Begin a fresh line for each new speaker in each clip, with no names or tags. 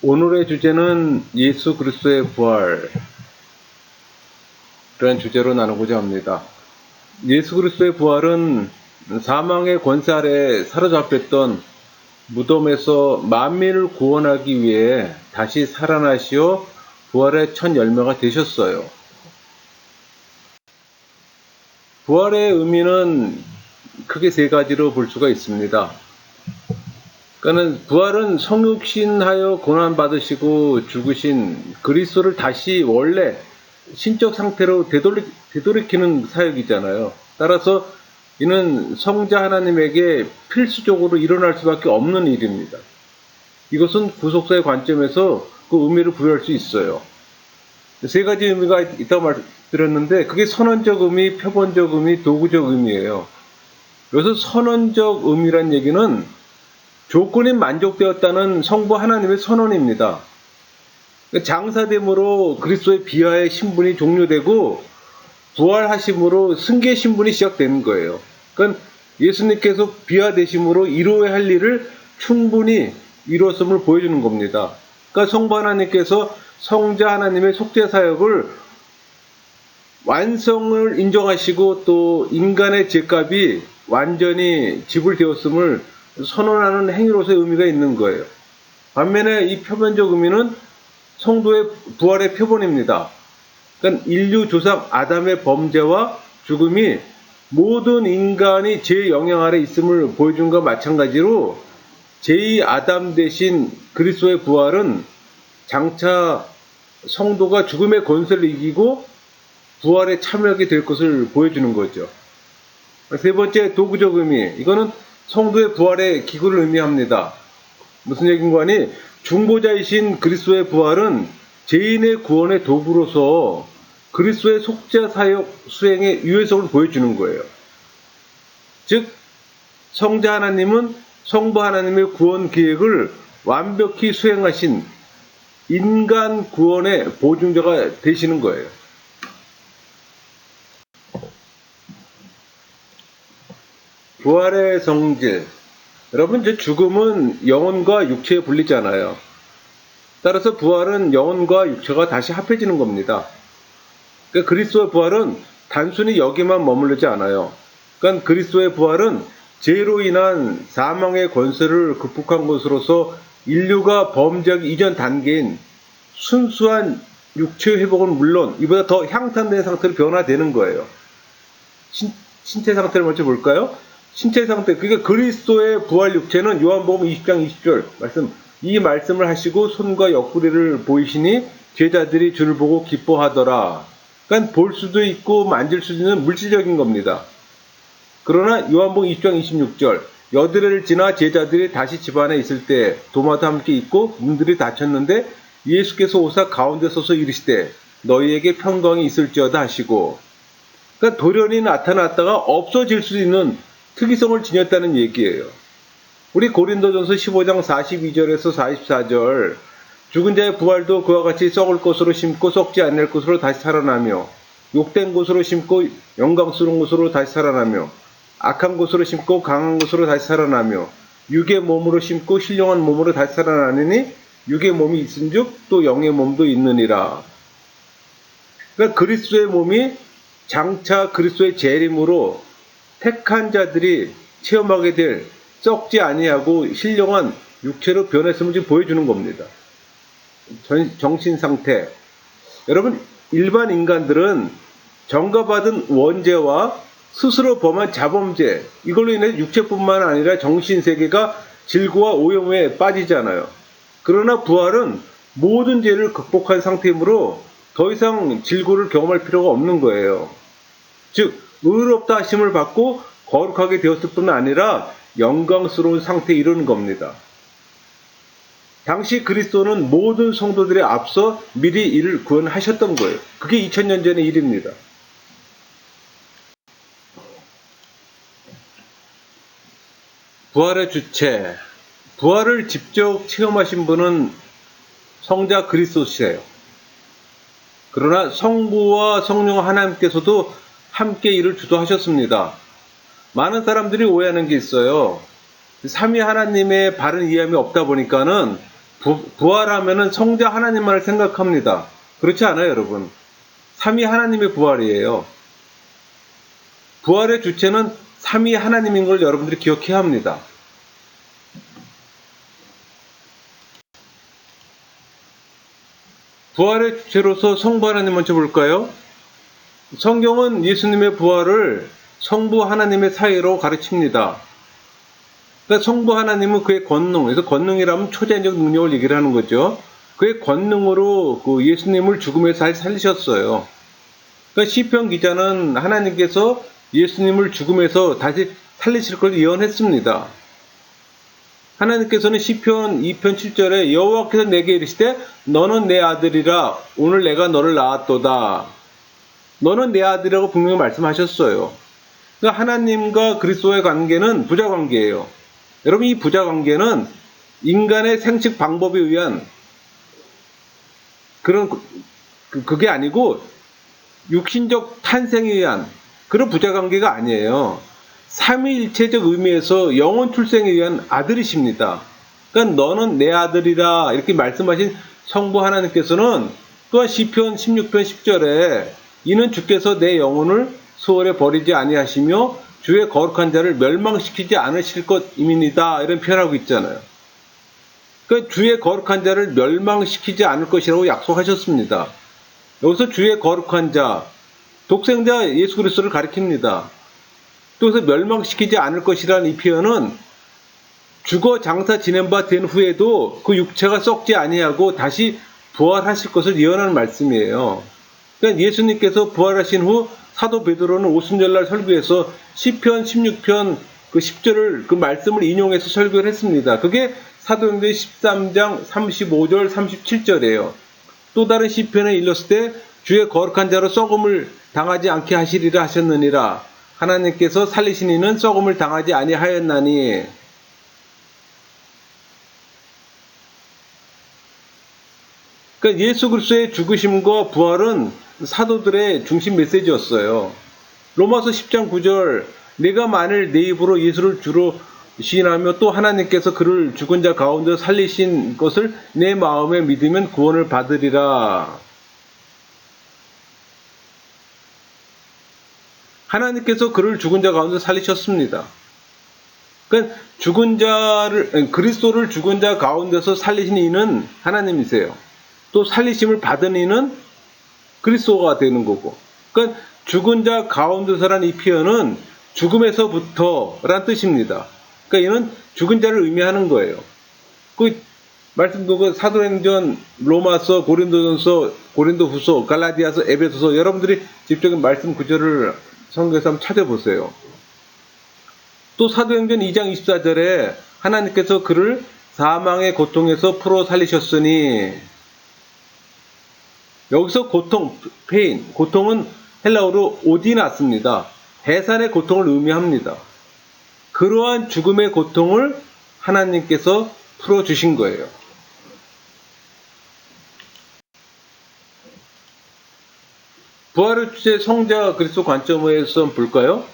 오늘의 주제는 예수 그리스도의 부활 이런 주제로 나누고자 합니다. 예수 그리스도의 부활은 사망의 권세 아래 사로잡혔던 무덤에서 만민을 구원하기 위해 다시 살아나시어 부활의 첫 열매가 되셨어요. 부활의 의미는 크게 세 가지로 볼 수가 있습니다. 그러니까 부활은 성육신하여 고난받으시고 죽으신 그리스도를 다시 원래 신적 상태로 되돌이키는 사역이잖아요. 따라서 이는 성자 하나님에게 필수적으로 일어날 수밖에 없는 일입니다. 이것은 구속사의 관점에서 그 의미를 부여할 수 있어요. 세 가지 의미가 있다고 말씀드렸는데 그게 선언적 의미, 표본적 의미, 도구적 의미예요. 여기서 선언적 의미란 얘기는 조건이 만족되었다는 성부 하나님의 선언입니다. 장사됨으로 그리스도의 비하의 신분이 종료되고 부활하심으로 승계 신분이 시작되는 거예요. 그러니까 예수님께서 비하되심으로 이루어야 할 일을 충분히 이루었음을 보여주는 겁니다. 그러니까 성부 하나님께서 성자 하나님의 속죄 사역을 완성을 인정하시고 또 인간의 죄값이 완전히 지불되었음을 선언하는 행위로서의 의미가 있는 거예요. 반면에 이 표면적 의미는 성도의 부활의 표본입니다. 그러니까 인류 조상 아담의 범죄와 죽음이 모든 인간이 죄의 영향 아래 있음을 보여준 것과 마찬가지로 제2아담 대신 그리스도의 부활은 장차 성도가 죽음의 권세를 이기고 부활에 참여하게 될 것을 보여주는 거죠. 세 번째, 도구적 의미. 이거는 성도의 부활의 기구를 의미합니다. 무슨 얘기인가 하니 중보자이신 그리스도의 부활은 죄인의 구원의 도구로서 그리스도의 속죄 사역 수행의 유효성을 보여주는 거예요. 즉 성자 하나님은 성부 하나님의 구원 계획을 완벽히 수행하신 인간 구원의 보증자가 되시는 거예요. 부활의 성질. 여러분, 죽음은 영혼과 육체에 분리잖아요. 따라서 부활은 영혼과 육체가 다시 합해지는 겁니다. 그러니까 그리스도의 부활은 단순히 여기만 머무르지 않아요. 그러니까 그리스도의 부활은 죄로 인한 사망의 권세를 극복한 것으로서 인류가 범죄하기 이전 단계인 순수한 육체의 회복은 물론 이보다 더 향상된 상태로 변화되는 거예요. 신체 상태를 먼저 볼까요? 신체 상태, 그러니까 그리스도의 부활 육체는 요한복음 20장 20절 이 말씀을 하시고 손과 옆구리를 보이시니 제자들이 주를 보고 기뻐하더라. 그러니까 볼 수도 있고 만질 수도 있는 물질적인 겁니다. 그러나 요한복음 20장 26절 여드레를 지나 제자들이 다시 집안에 있을 때 도마도 함께 있고 문들이 닫혔는데 예수께서 오사 가운데 서서 이르시되 너희에게 평강이 있을지어다 하시고, 그러니까 돌연히 나타났다가 없어질 수 있는 특이성을 지녔다는 얘기예요. 우리 고린도전서 15장 42절에서 44절 죽은 자의 부활도 그와 같이 썩을 것으로 심고 썩지 않을 것으로 다시 살아나며 욕된 것으로 심고 영광스러운 것으로 다시 살아나며 악한 것으로 심고 강한 것으로 다시 살아나며 육의 몸으로 심고 신령한 몸으로 다시 살아나느니 육의 몸이 있은즉 또 영의 몸도 있느니라. 그러니까 그리스도의 몸이 장차 그리스도의 재림으로 택한 자들이 체험하게 될 썩지 아니하고 신령한 육체로 변했음을 지금 보여주는 겁니다. 정신 상태. 여러분, 일반 인간들은 전가받은 원죄와 스스로 범한 자범죄, 이걸로 인해 육체뿐만 아니라 정신세계가 질고와 오염에 빠지잖아요. 그러나 부활은 모든 죄를 극복한 상태이므로 더 이상 질고를 경험할 필요가 없는 거예요. 즉 의롭다 하심을 받고 거룩하게 되었을 뿐 아니라 영광스러운 상태에 이르는 겁니다. 당시 그리스도는 모든 성도들에 앞서 미리 이를 구원하셨던 거예요. 그게 2000년 전의 일입니다. 부활의 주체. 부활을 직접 체험하신 분은 성자 그리스도시래요. 그러나 성부와 성령 하나님께서도 함께 이를 주도하셨습니다. 많은 사람들이 오해하는 게 있어요. 삼위 하나님의 바른 이해함이 없다 보니까는 부활하면은 성자 하나님만을 생각합니다. 그렇지 않아요, 여러분. 삼위 하나님의 부활이에요. 부활의 주체는 삼위 하나님인 걸 여러분들이 기억해야 합니다. 부활의 주체로서 성부 하나님 먼저 볼까요? 성경은 예수님의 부활을 성부 하나님의 사이로 가르칩니다. 그러니까 성부 하나님은 그의 권능, 그래서 권능이라면 초자연적 능력을 얘기를 하는 거죠. 그의 권능으로 그 예수님을 죽음에서 살리셨어요. 그러니까 시편 기자는 하나님께서 예수님을 죽음에서 다시 살리실 걸 예언했습니다. 하나님께서는 시편 2편 7절에 여호와께서 내게 이르시되 너는 내 아들이라 오늘 내가 너를 낳았도다. 너는 내 아들이라고 분명히 말씀하셨어요. 그러니까 하나님과 그리스도의 관계는 부자관계예요. 여러분, 이 부자관계는 인간의 생식 방법에 의한 그게 아니고 육신적 탄생에 의한 그런 부자관계가 아니에요. 삼위일체적 의미에서 영원 출생에 의한 아들이십니다. 그러니까 너는 내 아들이라 이렇게 말씀하신 성부 하나님께서는 또한 시편 16편 10절에 이는 주께서 내 영혼을 수월에 버리지 아니하시며 주의 거룩한 자를 멸망시키지 않으실 것임이니이다 이런 표현하고 있잖아요. 그러니까 주의 거룩한 자를 멸망시키지 않을 것이라고 약속하셨습니다. 여기서 주의 거룩한 자, 독생자 예수 그리스도를 가리킵니다. 또 그래서 멸망시키지 않을 것이라는 이 표현은 죽어 장사 지낸 바 된 후에도 그 육체가 썩지 아니하고 다시 부활하실 것을 예언하는 말씀이에요. 그러니까 예수님께서 부활하신 후 사도 베드로는 오순절날 설교에서 시편 16편 그 10절을 그 말씀을 인용해서 설교를 했습니다. 그게 사도행전 13장 35절 37절이에요. 또 다른 시편에 일렀을 때 주의 거룩한 자로 썩음을 당하지 않게 하시리라 하셨느니라. 하나님께서 살리신 이는 썩음을 당하지 아니하였나니. 그러니까 예수 그리스도의 죽으심과 부활은 사도들의 중심 메시지였어요. 로마서 10장 9절 내가 만일 내 입으로 예수를 주로 시인하며 또 하나님께서 그를 죽은 자 가운데 살리신 것을 내 마음에 믿으면 구원을 받으리라. 하나님께서 그를 죽은 자 가운데 살리셨습니다. 그러니까 그리스도를 죽은 자 가운데서 살리신 이는 하나님이세요. 또 살리심을 받은 이는 그리스도가 되는 거고. 그러니까 죽은 자 가운데서라는 이 표현은 죽음에서부터란 뜻입니다. 그러니까 이는 죽은 자를 의미하는 거예요. 그 말씀도 사도행전, 로마서, 고린도전서, 고린도후서, 갈라디아서, 에베소서 여러분들이 직접 말씀 구절을 성경에서 한번 찾아보세요. 또 사도행전 2장 24절에 하나님께서 그를 사망의 고통에서 풀어 살리셨으니 여기서 고통, 페인, 고통은 헬라어로 오디나스입니다. 해산의 고통을 의미합니다. 그러한 죽음의 고통을 하나님께서 풀어주신 거예요. 부활의 주제 성자 그리스도 관점에서 볼까요?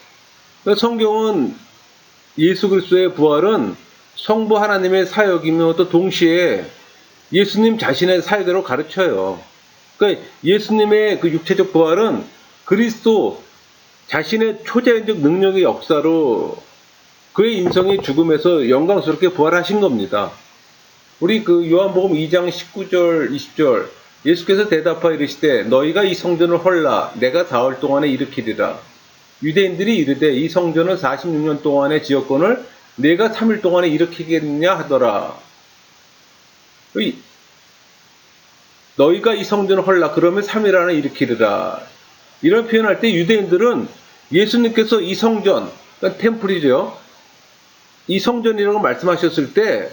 성경은 예수 그리스도의 부활은 성부 하나님의 사역이며 또 동시에 예수님 자신의 사역으로 가르쳐요. 그러니까 예수님의 그 육체적 부활은 그리스도 자신의 초자연적 능력의 역사로 그의 인성의 죽음에서 영광스럽게 부활하신 겁니다. 우리 그 요한복음 2장 19절 20절 예수께서 대답하여 이르시되 너희가 이 성전을 헐라 내가 4월 동안에 일으키리라. 유대인들이 이르되 이 성전을 46년 동안의 지었건을 내가 3일 동안에 일으키겠느냐 하더라. 너희가 이 성전을 헐라 그러면 3일 안에 일으키리라. 이런 표현할 때 유대인들은 예수님께서 이 성전, 그러니까 템플이죠. 이 성전이라고 말씀하셨을 때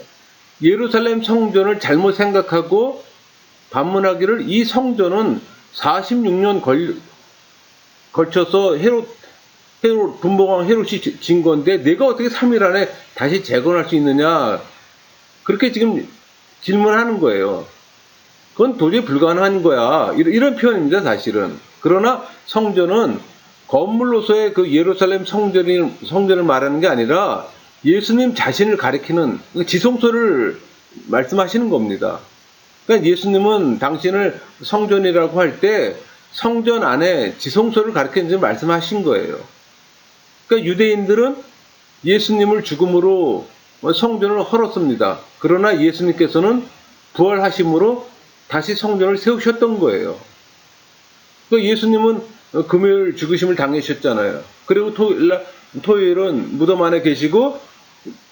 예루살렘 성전을 잘못 생각하고 반문하기를 이 성전은 46년 걸쳐서 분봉왕 헤롯이 진 건데 내가 어떻게 3일 안에 다시 재건할 수 있느냐 그렇게 지금 질문하는 거예요. 그건 도저히 불가능한 거야. 이런 표현입니다, 사실은. 그러나 성전은 건물로서의 그 예루살렘 성전을 말하는 게 아니라 예수님 자신을 가리키는 지성소를 말씀하시는 겁니다. 그러니까 예수님은 당신을 성전이라고 할 때 성전 안에 지성소를 가리키는지 말씀하신 거예요. 그러니까 유대인들은 예수님을 죽음으로 성전을 헐었습니다. 그러나 예수님께서는 부활하심으로 다시 성전을 세우셨던 거예요. 그러니까 예수님은 금요일 죽으심을 당하셨잖아요. 그리고 토요일은 무덤 안에 계시고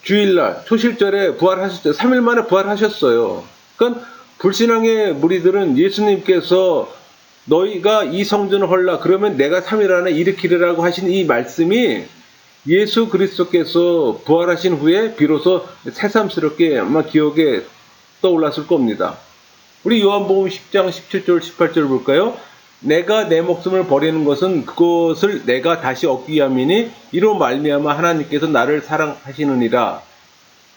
주일날 초실절에 부활하셨어요. 3일 만에 부활하셨어요. 그러니까 불신앙의 무리들은 예수님께서 너희가 이 성전을 헐라 그러면 내가 3일 안에 일으키리라고 하신 이 말씀이 예수 그리스도께서 부활하신 후에 비로소 새삼스럽게 아마 기억에 떠올랐을 겁니다. 우리 요한복음 10장 17절 18절 볼까요? 내가 내 목숨을 버리는 것은 그것을 내가 다시 얻기 위함이니 이로 말미암아 하나님께서 나를 사랑하시느니라.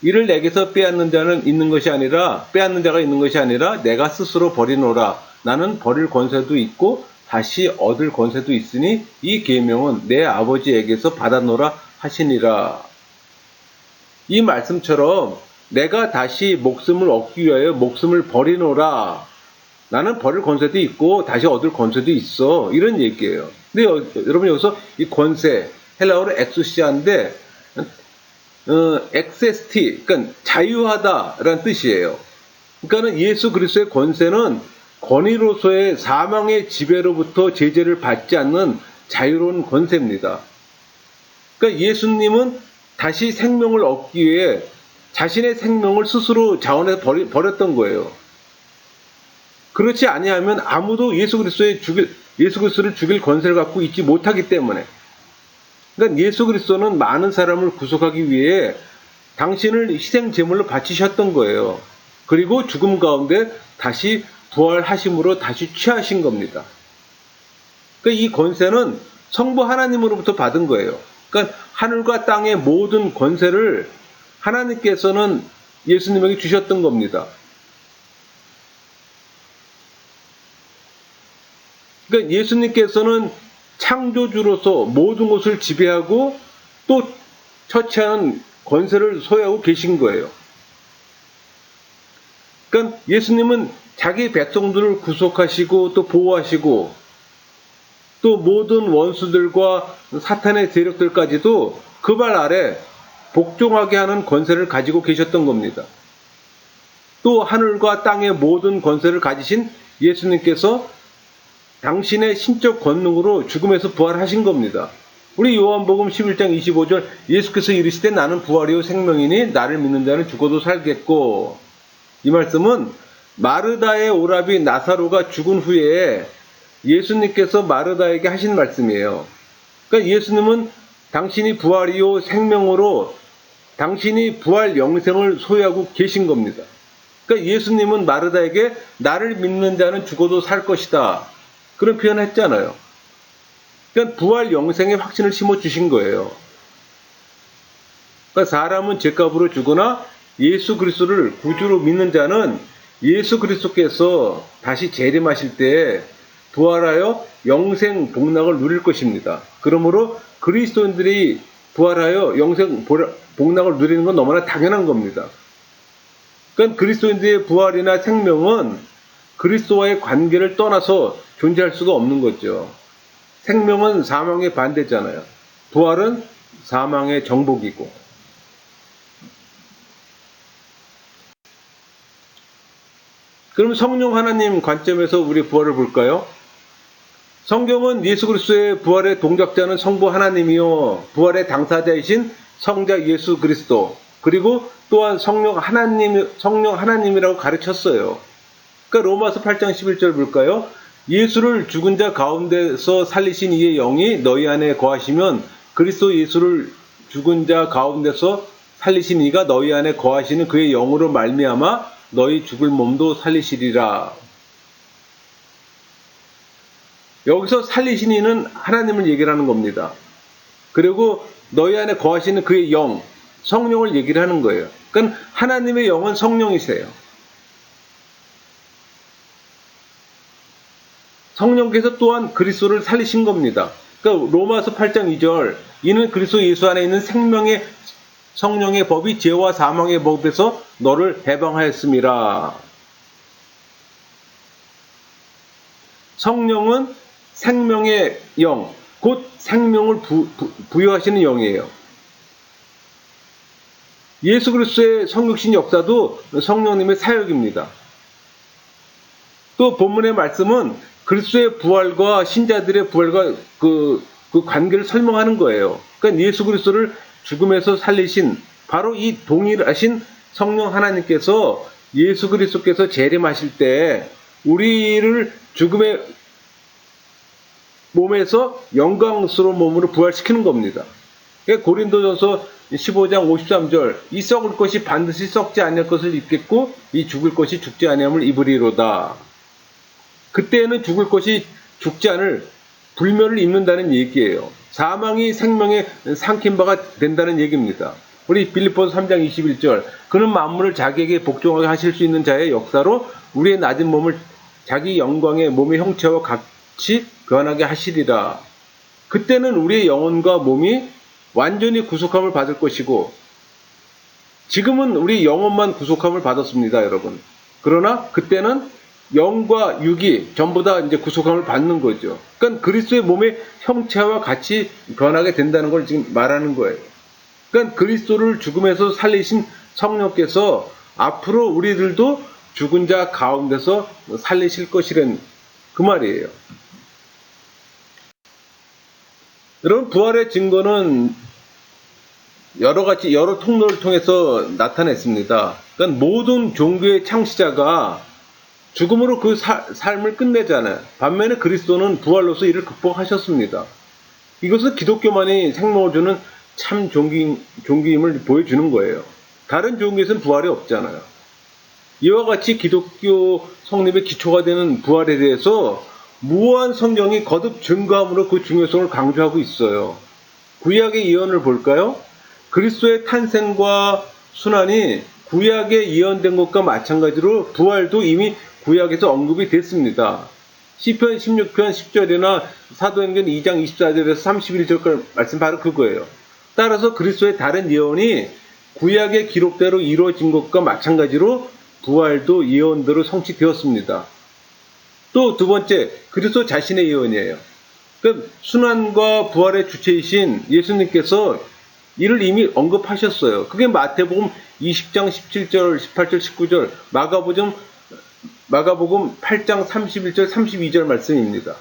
이를 내게서 빼앗는 자는 있는 것이 아니라 빼앗는 자가 있는 것이 아니라 내가 스스로 버리노라. 나는 버릴 권세도 있고 다시 얻을 권세도 있으니 이 계명은 내 아버지에게서 받아노라 하시니라. 이 말씀처럼 내가 다시 목숨을 얻기 위하여 목숨을 버리노라. 나는 버릴 권세도 있고 다시 얻을 권세도 있어. 이런 얘기예요. 근데 여러분 여기서 이 권세, 헬라어로 엑수시아인데 엑세스티, 그러니까 자유하다라는 뜻이에요. 그러니까 예수 그리스도의 권세는 권위로서의 사망의 지배로부터 제재를 받지 않는 자유로운 권세입니다. 그러니까 예수님은 다시 생명을 얻기 위해 자신의 생명을 스스로 자원해서 버렸던 거예요. 그렇지 아니하면 아무도 예수 그리스도를 죽일 권세를 갖고 있지 못하기 때문에. 그러니까 예수 그리스도는 많은 사람을 구속하기 위해 당신을 희생 제물로 바치셨던 거예요. 그리고 죽음 가운데 다시 부활하심으로 다시 취하신 겁니다. 그러니까 이 권세는 성부 하나님으로부터 받은 거예요. 그러니까 하늘과 땅의 모든 권세를 하나님께서는 예수님에게 주셨던 겁니다. 그러니까 예수님께서는 창조주로서 모든 것을 지배하고 또 처치하는 권세를 소유하고 계신 거예요. 그러니까 예수님은 자기 백성들을 구속하시고 또 보호하시고 또 모든 원수들과 사탄의 세력들까지도 그 발 아래 복종하게 하는 권세를 가지고 계셨던 겁니다. 또 하늘과 땅의 모든 권세를 가지신 예수님께서 당신의 신적 권능으로 죽음에서 부활하신 겁니다. 우리 요한복음 11장 25절 예수께서 이르시되 나는 부활이요 생명이니 나를 믿는 자는 죽어도 살겠고, 이 말씀은 마르다의 오라비 나사로가 죽은 후에 예수님께서 마르다에게 하신 말씀이에요. 그러니까 예수님은 당신이 부활이요 생명으로 당신이 부활 영생을 소유하고 계신 겁니다. 그러니까 예수님은 마르다에게 나를 믿는 자는 죽어도 살 것이다, 그런 표현을 했잖아요. 그러니까 부활 영생의 확신을 심어주신 거예요. 그러니까 사람은 죄값으로 죽으나 예수 그리스도를 구주로 믿는 자는 예수 그리스도께서 다시 재림하실 때 부활하여 영생 복락을 누릴 것입니다. 그러므로 그리스도인들이 부활하여 영생 복락을 누리는 건 너무나 당연한 겁니다. 그러니까 그리스도인들의 부활이나 생명은 그리스도와의 관계를 떠나서 존재할 수가 없는 거죠. 생명은 사망의 반대잖아요. 부활은 사망의 정복이고. 그럼 성령 하나님 관점에서 우리 부활을 볼까요? 성경은 예수 그리스도의 부활의 동작자는 성부 하나님이요 부활의 당사자이신 성자 예수 그리스도, 그리고 또한 성령 하나님이라고 가르쳤어요. 그러니까 로마서 8장 11절 볼까요? 예수를 죽은 자 가운데서 살리신 이의 영이 너희 안에 거하시면 그리스도 예수를 죽은 자 가운데서 살리신 이가 너희 안에 거하시는 그의 영으로 말미암아 너희 죽을 몸도 살리시리라. 여기서 살리신 이는 하나님을 얘기를 하는 겁니다. 그리고 너희 안에 거하시는 그의 영, 성령을 얘기를 하는 거예요. 그러니까 하나님의 영은 성령이세요. 성령께서 또한 그리스도를 살리신 겁니다. 그러니까 로마서 8장 2절 이는 그리스도 예수 안에 있는 생명의 성령의 법이 죄와 사망의 법에서 너를 해방하였음이라. 성령은 생명의 영, 곧 생명을 부여하시는 영이에요. 예수 그리스도의 성육신 역사도 성령님의 사역입니다. 또 본문의 말씀은 그리스도의 부활과 신자들의 부활과 그 관계를 설명하는 거예요. 그러니까 예수 그리스도를 죽음에서 살리신 바로 이 동일하신 성령 하나님께서 예수 그리스도께서 재림하실 때 우리를 죽음의 몸에서 영광스러운 몸으로 부활시키는 겁니다. 그러니까 고린도전서 15장 53절 이 썩을 것이 반드시 썩지 아니할 것을 입겠고 이 죽을 것이 죽지 아니함을 입으리로다. 그때에는 죽을 것이 죽지 않을 불멸을 입는다는 얘기예요. 사망이 생명에 삼킨 바가 된다는 얘기입니다. 우리 빌립보서 3장 21절 그는 만물을 자기에게 복종하게 하실 수 있는 자의 역사로 우리의 낮은 몸을 자기 영광의 몸의 형체와 같이 변하게 하시리라. 그때는 우리의 영혼과 몸이 완전히 구속함을 받을 것이고 지금은 우리 영혼만 구속함을 받았습니다, 여러분. 그러나 그때는 영과 육이 전부 다 이제 구속함을 받는 거죠. 그러니까 그리스도의 몸의 형체와 같이 변하게 된다는 걸 지금 말하는 거예요. 그러니까 그리스도를 죽음에서 살리신 성령께서 앞으로 우리들도 죽은 자 가운데서 살리실 것이란 그 말이에요. 여러분, 부활의 증거는 여러 통로를 통해서 나타냈습니다. 그러니까 모든 종교의 창시자가 죽음으로 그 삶을 끝내잖아요. 반면에 그리스도는 부활로서 이를 극복하셨습니다. 이것은 기독교만이 생명을 주는 참 종교임을 보여주는 거예요. 다른 종교에서는 부활이 없잖아요. 이와 같이 기독교 성립의 기초가 되는 부활에 대해서 무한 성경이 거듭 증거함으로 그 중요성을 강조하고 있어요. 구약의 예언을 볼까요? 그리스도의 탄생과 순환이 구약에 예언된 것과 마찬가지로 부활도 이미 구약에서 언급이 됐습니다. 시편 16편 10절이나 사도행전 2장 24절에서 31절까지 말씀 바로 그거예요. 따라서 그리스도의 다른 예언이 구약의 기록대로 이루어진 것과 마찬가지로 부활도 예언대로 성취되었습니다. 또 두 번째, 그리스도 자신의 예언이에요. 그러니까 순환과 부활의 주체이신 예수님께서 이를 이미 언급하셨어요. 그게 마태복음 20장 17절, 18절, 19절, 마가복음 8장 31절, 32절 말씀입니다.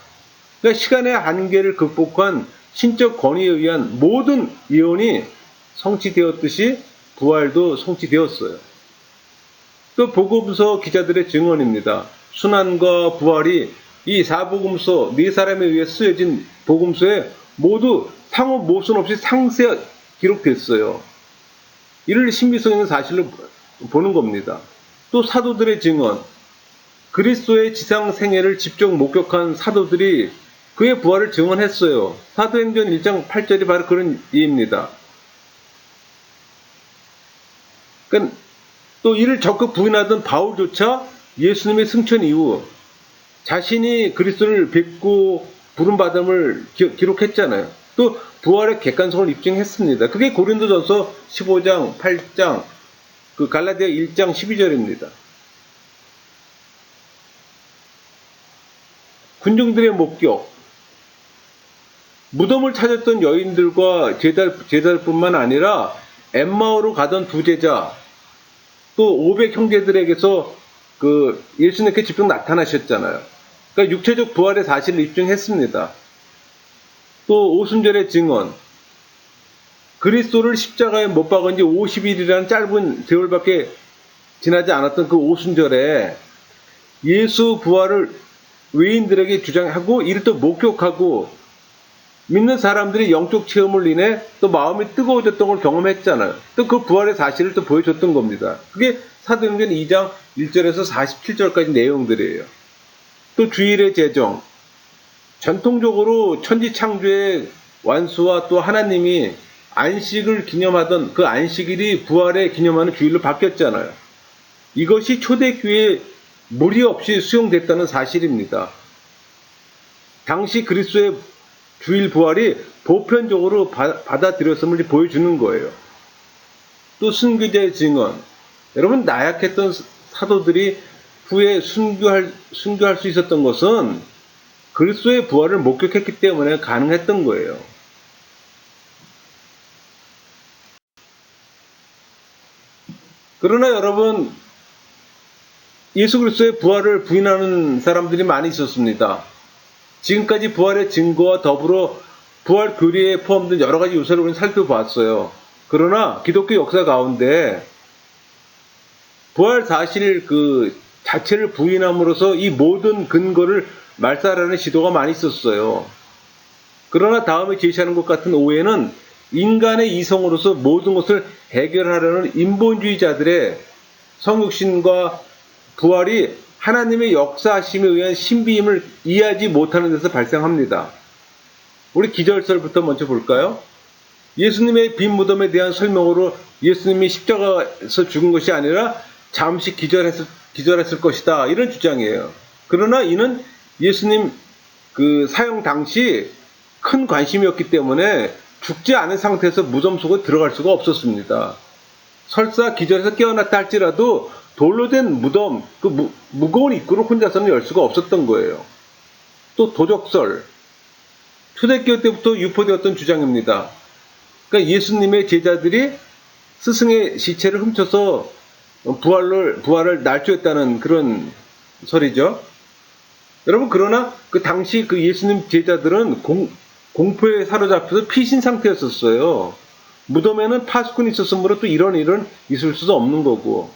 그러니까 시간의 한계를 극복한 신적 권위에 의한 모든 예언이 성취되었듯이 부활도 성취되었어요. 또 복음서 기자들의 증언입니다. 순환과 부활이 이 사복음서 네 사람에 의해 쓰여진 복음서에 모두 상호 모순 없이 상세히 기록됐어요. 이를 신비성 있는 사실로 보는 겁니다. 또 사도들의 증언, 그리스도의 지상 생애를 직접 목격한 사도들이 그의 부활을 증언했어요. 사도행전 1장 8절이 바로 그런 예입니다. 그러니까 또 이를 적극 부인하던 바울조차 예수님의 승천 이후 자신이 그리스도를 뵙고 부름받음을 기록했잖아요. 또 부활의 객관성을 입증했습니다. 그게 고린도전서 15장, 8장, 갈라디아 1장 12절입니다. 군중들의 목격, 무덤을 찾았던 여인들과 제자들뿐만 아니라 엠마오로 가던 두 제자, 또 500 형제들에게서 예수님께 직접 나타나셨잖아요. 그러니까 육체적 부활의 사실을 입증했습니다. 또 오순절의 증언, 그리스도를 십자가에 못 박은 지 50일이라는 짧은 세월밖에 지나지 않았던 그 오순절에 예수 부활을 외인들에게 주장하고 이를 또 목격하고 믿는 사람들이 영적 체험을 인해 또 마음이 뜨거워졌던 걸 경험했잖아요. 또 그 부활의 사실을 또 보여줬던 겁니다. 그게 사도행전 2장 1절에서 47절까지 내용들이에요. 또 주일의 제정, 전통적으로 천지창조의 완수와 또 하나님이 안식을 기념하던 그 안식일이 부활의 기념하는 주일로 바뀌었잖아요. 이것이 초대교회에 무리 없이 수용됐다는 사실입니다. 당시 그리스도의 주일 부활이 보편적으로 받아들였음을 보여주는 거예요. 또 순교자의 증언. 여러분, 나약했던 사도들이 후에 순교할 수 있었던 것은 그리스도의 부활을 목격했기 때문에 가능했던 거예요. 그러나 여러분, 예수 그리스도의 부활을 부인하는 사람들이 많이 있었습니다. 지금까지 부활의 증거와 더불어 부활 교리에 포함된 여러 가지 요소를 우리는 살펴봤어요. 그러나 기독교 역사 가운데 부활 사실 그 자체를 부인함으로써 이 모든 근거를 말살하는 시도가 많이 있었어요. 그러나 다음에 제시하는 것 같은 오해는 인간의 이성으로서 모든 것을 해결하려는 인본주의자들의 성육신과 부활이 하나님의 역사하심에 의한 신비임을 이해하지 못하는 데서 발생합니다. 우리 기절설부터 먼저 볼까요? 예수님의 빈 무덤에 대한 설명으로 예수님이 십자가에서 죽은 것이 아니라 잠시 기절했을 것이다. 이런 주장이에요. 그러나 이는 예수님 그 사형 당시 큰 관심이었기 때문에 죽지 않은 상태에서 무덤 속에 들어갈 수가 없었습니다. 설사 기절해서 깨어났다 할지라도 돌로 된 무덤, 그 무거운 입구를 혼자서는 열 수가 없었던 거예요. 또 도적설, 초대교회 때부터 유포되었던 주장입니다. 그러니까 예수님의 제자들이 스승의 시체를 훔쳐서 부활을 날조했다는 그런 설이죠. 여러분, 그러나 그 당시 그 예수님 제자들은 공포에 사로잡혀서 피신 상태였었어요. 무덤에는 파수꾼이 있었으므로 또 이런 일은 있을 수도 없는 거고,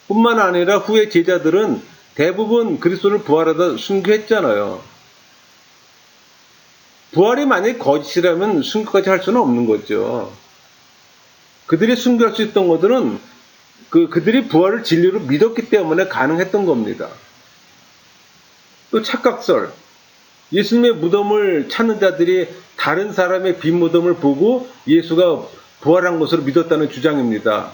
뿐만 아니라 후에 제자들은 대부분 그리스도를 부활하다 순교했잖아요. 부활이 만약에 거짓이라면 순교까지 할 수는 없는 거죠. 그들이 순교할 수 있던 것들은 그들이 부활을 진리로 믿었기 때문에 가능했던 겁니다. 또 착각설. 예수님의 무덤을 찾는 자들이 다른 사람의 빈 무덤을 보고 예수가 부활한 것으로 믿었다는 주장입니다.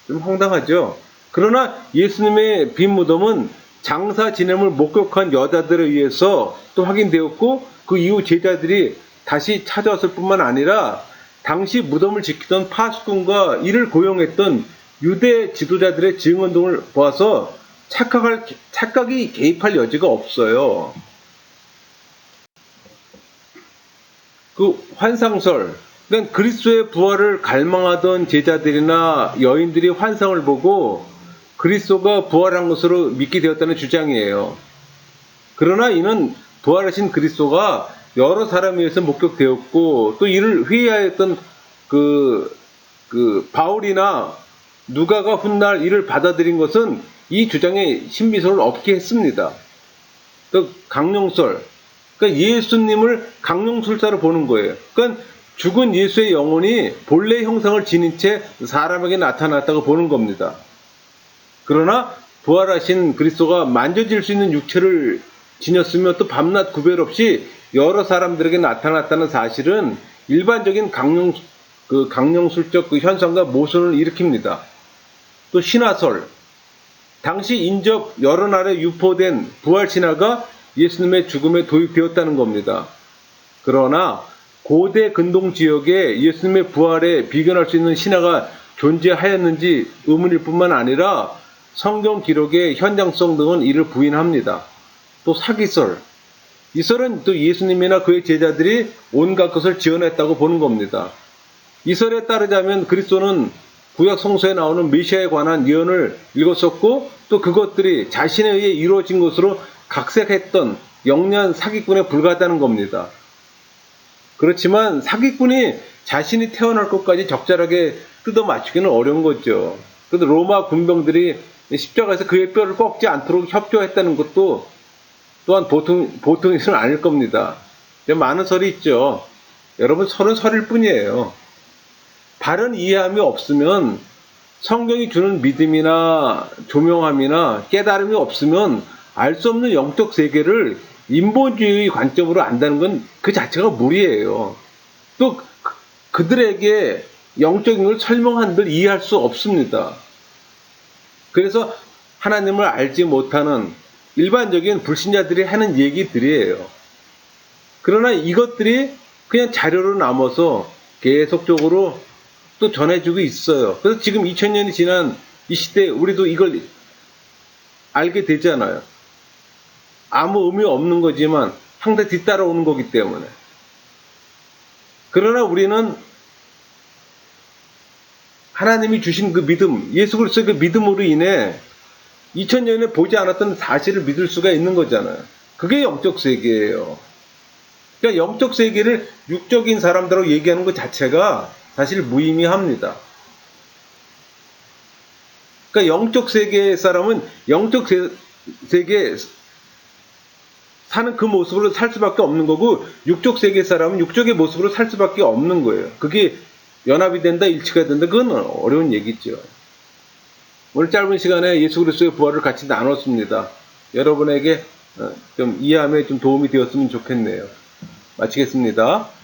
좀 황당하죠? 그러나 예수님의 빈 무덤은 장사 지냄을 목격한 여자들에 의해서 또 확인되었고, 그 이후 제자들이 다시 찾아왔을 뿐만 아니라 당시 무덤을 지키던 파수꾼과 이를 고용했던 유대 지도자들의 증언 등을 보아서 착각이 개입할 여지가 없어요. 그 환상설, 그러니까 그리스도의 부활을 갈망하던 제자들이나 여인들이 환상을 보고 그리스도가 부활한 것으로 믿게 되었다는 주장이에요. 그러나 이는 부활하신 그리스도가 여러 사람에 의해서 목격되었고, 또 이를 회의하였던 바울이나 누가가 훗날 이를 받아들인 것은 이 주장에 신비성을 없게 했습니다. 또 강령설, 그러니까 예수님을 강령술사로 보는 거예요. 그러니까 죽은 예수의 영혼이 본래 형상을 지닌 채 사람에게 나타났다고 보는 겁니다. 그러나 부활하신 그리스도가 만져질 수 있는 육체를 지녔으며 또 밤낮 구별 없이 여러 사람들에게 나타났다는 사실은 일반적인 강령술적 그 현상과 모순을 일으킵니다. 또 신화설, 당시 인접 여러 나라에 유포된 부활 신화가 예수님의 죽음에 도입되었다는 겁니다. 그러나 고대 근동 지역에 예수님의 부활에 비견할 수 있는 신화가 존재하였는지 의문일 뿐만 아니라 성경 기록의 현장성 등은 이를 부인합니다. 또 사기설, 이 설은 또 예수님이나 그의 제자들이 온갖 것을 지어냈다고 보는 겁니다. 이 설에 따르자면 그리스도는 구약 성서에 나오는 메시아에 관한 예언을 읽었었고, 또 그것들이 자신에 의해 이루어진 것으로 각색했던 영리한 사기꾼에 불과하다는 겁니다. 그렇지만 사기꾼이 자신이 태어날 것까지 적절하게 뜯어 맞추기는 어려운 거죠. 그래도 로마 군병들이 십자가에서 그의 뼈를 꺾지 않도록 협조했다는 것도 또한 보통이는 아닐 겁니다. 많은 설이 있죠. 여러분, 설은 설일 뿐이에요. 바른 이해함이 없으면, 성경이 주는 믿음이나 조명함이나 깨달음이 없으면 알 수 없는 영적 세계를 인본주의 관점으로 안다는 건 그 자체가 무리예요. 또 그들에게 영적인 걸 설명한들 이해할 수 없습니다. 그래서 하나님을 알지 못하는 일반적인 불신자들이 하는 얘기들이에요. 그러나 이것들이 그냥 자료로 남아서 계속적으로 또 전해주고 있어요. 그래서 지금 2000년이 지난 이 시대에 우리도 이걸 알게 되잖아요. 아무 의미 없는 거지만 항상 뒤따라오는 거기 때문에. 그러나 우리는 하나님이 주신 그 믿음, 예수 그리스도의 그 믿음으로 인해 2000년에 보지 않았던 사실을 믿을 수가 있는 거잖아요. 그게 영적 세계예요. 그러니까 영적 세계를 육적인 사람들하고 얘기하는 것 자체가 사실 무의미합니다. 그러니까 영적 세계의 사람은 영적 세계에 사는 그 모습으로 살 수밖에 없는 거고, 육적 세계의 사람은 육적의 모습으로 살 수밖에 없는 거예요. 그게 연합이 된다, 일치가 된다, 그건 어려운 얘기죠. 오늘 짧은 시간에 예수 그리스도의 부활을 같이 나눴습니다. 여러분에게 좀 이해함에 좀 도움이 되었으면 좋겠네요. 마치겠습니다.